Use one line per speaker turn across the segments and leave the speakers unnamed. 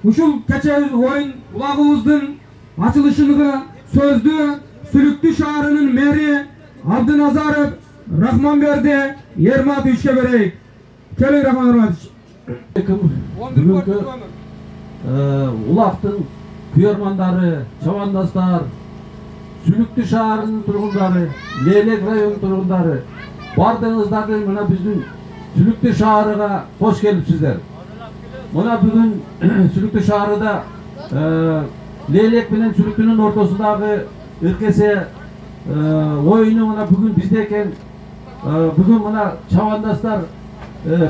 ушул кече oyun улагыбыздын açılışını sözdü Sülüktü şahrının meri Abdınazarov Rahmanberdi Yermat üçke bereyik. Kelin Rahman
Бүгүнкү улактын күйөрмандары, чабандастар, Sülüktü шаарынын тургундары, Leylek районунун тургундары, бардыгыңыздарды мына биздин Sülüktü шаарыга кош келипсиздер. Мына бүгүн Sülüktü шаарында Leylek менен Sülüktүнүн ортосундагы ыркесе oyunu мына бүгүн бизде экен. Бүгүн мына чабандастар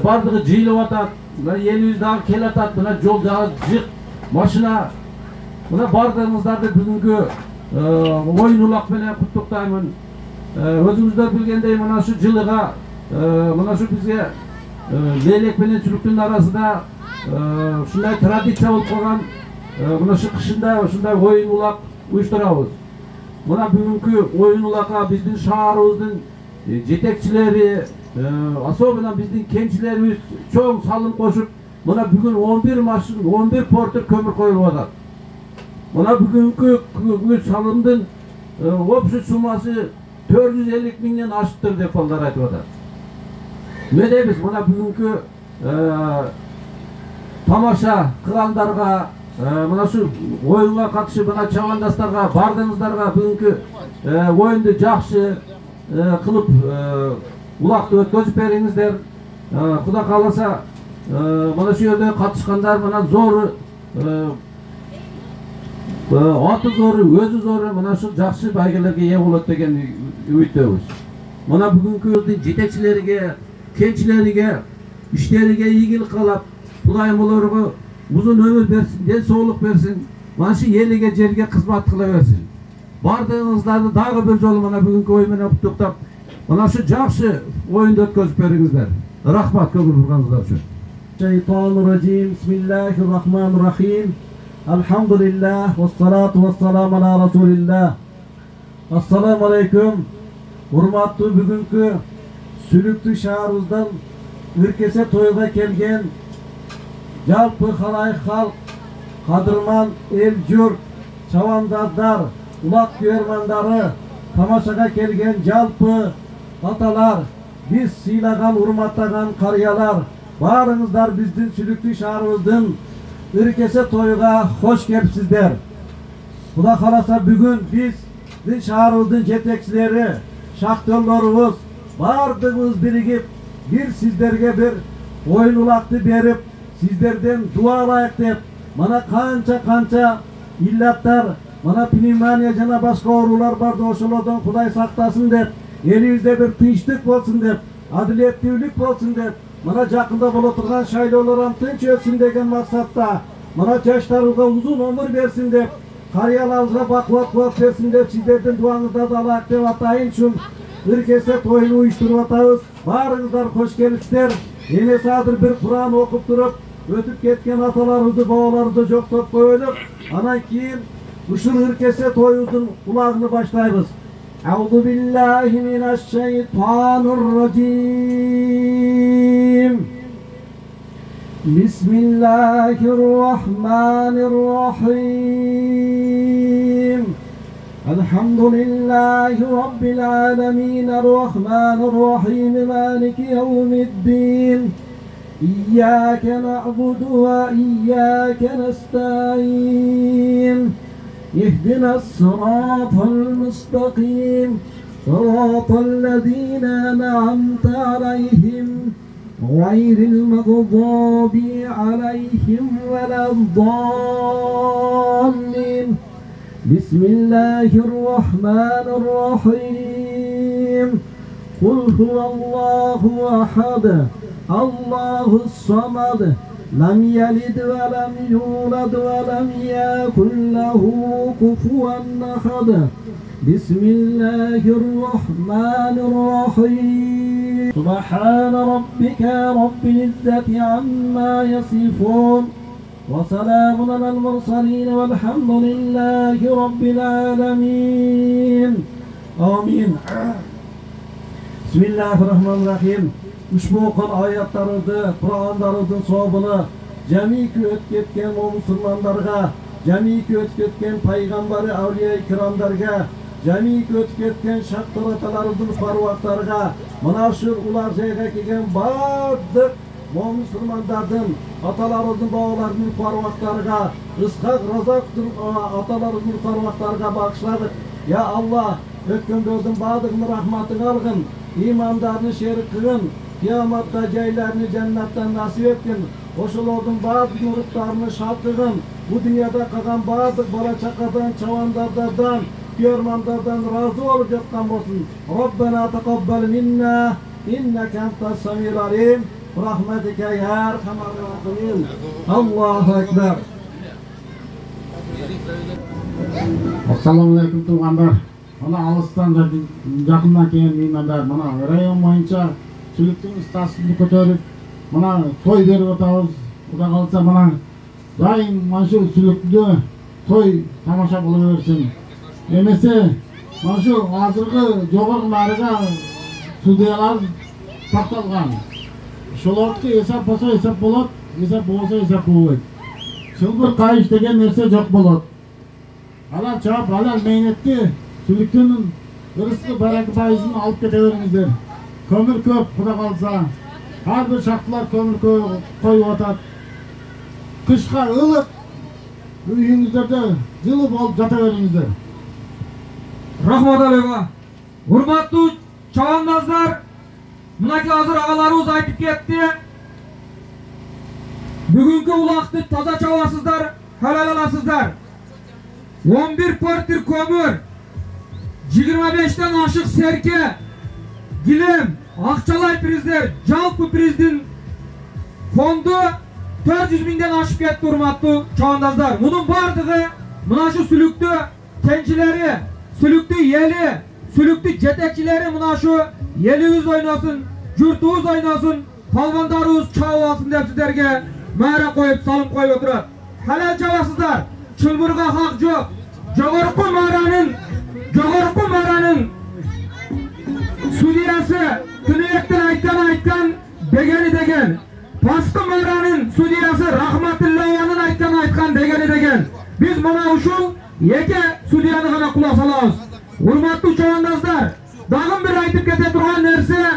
бардыгы жыйылып атат. Елибиз дагы келе атат. Мына жол жагы жык, машина. Мына бардыгыңыздарды бүгүнкү oyun улак менен куттуктаймын. Өзүңүздөр билгендей мына ушу жылыга мына ушу бизге Leylek менен Sülüktүнүн арасында ушундай традиция болуп калган. Мына ушу кышында ушундай oyun улак уюштурабыз. Мына бүгүнкү oyun улакка биздин шаарыбыздын жетекчилери, особенно биздин кенчилерибиз чоң салым кошуп, мына бүгүн 11 машин, 11 портер көмүр коюлуп атат. Мына бүгүнкү салымдын общий суммасы 450 миңден ашыптыр деп балдар айтып атат. Эмне дейбиз? Мына бүгүнкү тамаша кылгандарга, мына ушу оюнга катышып мына чабандастарга, бардыгыңыздарга бүгүнкү оюнду жакшы кылып улакты өткөзүп бериңиздер. Кудай кааласа мына шу жерде катышкандар мына зор аты зору, өзү зору мына ушул жакшы байгелерге ээ болот деген үмүттөбүз. Мына бүгүнкү жетекчилерге, кенчилерге, иштериге ийгилик каалап, Кудайым олорго uzun ömür versin, dен соолук берсин, mana shu eliga жерге кызмат кыла берсин. Бардыгыңыздарды дагы бир жолу мына бүгүнкү ой менен куттуктап, мына шу жакшы оюнду өткөзүп бериңиздер. Рахмат көңүл бурганыңыздар үчүн.
Şeytanirracim. Bismillahirrahmanirrahim. Elhamdülillah ve salatu ve salam ala Resulillah. Assalamu aleyküm. Hurmatlı bugünkü Sülüktü şаарыбыздан ыркесе тойга келген жалпы халайык халк, кадырман эл журт, чабандаздар, улак күйөрмандары, тамашага келген жалпы аталар, биз сыйлаган, урматтаган карыялар, баарыңыздар биздин Sülüktü шаарыбыздын ыркесе тойга хош келипсиздер. Кудай кааласа бүгүн биздин шаарыбыздын жетекчилери, шахтерлорубуз бардыгыбыз биригип, бир сиздерге бир оюн улакты берип, сиздерден дуа алайык деп, мана канча иллаттар, мана пневмония жана башка оорулар барды, ошолордон Кудай сактасын деп, элибизде бир тынчтык болсун деп, адилеттүүлүк болсун деп, мана жакында боло турган шайлоолор тынч өтсүн деген максатта, мана жаштарыбызга узун өмүр берсин деп, карыяларыбызга бак-кубат берсин деп, сиздердин дуаңыздарды алайык деп атайын ушул ыркесе тоюн уюштуруп атабыз. Баарыңыздар кош келипсиздер. Эмесе азыр бир Куран окуп туруп, өтүп кеткен аталарыбызды, бабаларыбызды жоктоп коелуп, анан кийин ушул ыркесе тоюбуздун улагын баштайбыз. Ауду биллахи минаш шайтанир раджим. Bismillahirrahmanirrahim. Elhamdülillahi Rabbil alemin. Errahmanirrahim. Maliki yevmiddin. İyyâke na'budu ve iyyâke nesta'in. İhdina s-sirâtal müstakîm. Sirâtallezîne en'amte aleyhim. Gayril mağdûbi aleyhim veleddâllin. Bismillahirrahmanirrahim. Kul huvallahu ahad. Allahus samad. Lem yelid ve lem yulad ve lem yekun lehu kufuven ahad. Bismillahirrahmanirrahim. Subhane rabbike rabbil izzati amma yasifun. وسلام على المرسلين والحمد لله رب العالمين. Amin. Bismillahirrahmanirrahim. Ushbu Qur'on oyatlarida Qur'onlarning savobini jamiki ötüp ketken o musulmanlarga, jamiki ötüp ketken paygambari avliya-i kiramlarga, jamiki ötüp ketken şaktır atalarımızın farvaklarga, mına şu ular jayga kelgen bardyk o musulmanlardan atalarımızın babalarının farvaklarga, ıskak razaqtır atalarımızın farvaklarga bağışladık. Ya Allah, ötkönlörдүн баардыгына рахматын алгын, имандарны шерик кылгын, кыяматта жайларны жаннаттан насип эткин, ошолордун баардык уруттарыны шат кылгын, бу дүйнөдө калган баардык бала чакадан, чабандардан, күйөрмандардан разы болуп жаткан болсун. Rabbana taqabbal minna innaka antas samiul alim. Rahmetike ya erhamer rahimin. Allahu ekber.
Assalamu alaikum tuğanlar. Mana alıstan da yakından kelgen meymanдар, mana rayon boyunca sülüktün statusunu көтөрүп, mana toy berip atабыз. Kuda kalsa mana daim mana şu sülüktü toy tamaşa bula bersin. Emese mana şu azırkı jogorku narıga судьялар такталган. Şolordu hesap bolsa hesap bolot, hesap bolsa hesap bolot. Çılbır kayış degen nerse jok bolot. Halal çap, halal mehnetli sülüktünün ırıskı barakı payızını alıp kete veriңizdер. Kömür köp, kuda kalsa. Har bir şaktılar kömür koyup atat. Kışka ılıp, үйүңүздөрдө жылы болуp жата бериңиздер.
Rahmat Aleyha. Hurmatlı çavandazlar, mınaki hazır ağalarımız aytıp ketti. Bugünkü ulaqtı taza çavasızlar, halal alasızlar. 11 portir kömür, 25'ten aşık serke, gilim, akçalay prizler, jalpı prizdin fondu 400 binden aşıp ketti hurmatlı çavandazlar. Bunun bardığı, mına şu sülüktü kençileri, sülüktü yeli, sülüktü jetekçileri mına şu yelimiz oynasın, jurtuğuz oynasın, palvandarımız çavasın dep sizlerge mağara koyup salım koyup oturat. Halal çavasızlar, çılbırga hak yok. Jogorku mağaranın sudiyası, tüneyekten aytkan degeni degen. Pastı mağaranın sudiyası rahmatullahi'nin aytkan degeni degen. Biz buna uşul yeke sudiyanı gana kulak salabız. Hurmatlı çavandazlar, dağın bir aytıp kete turgan nerse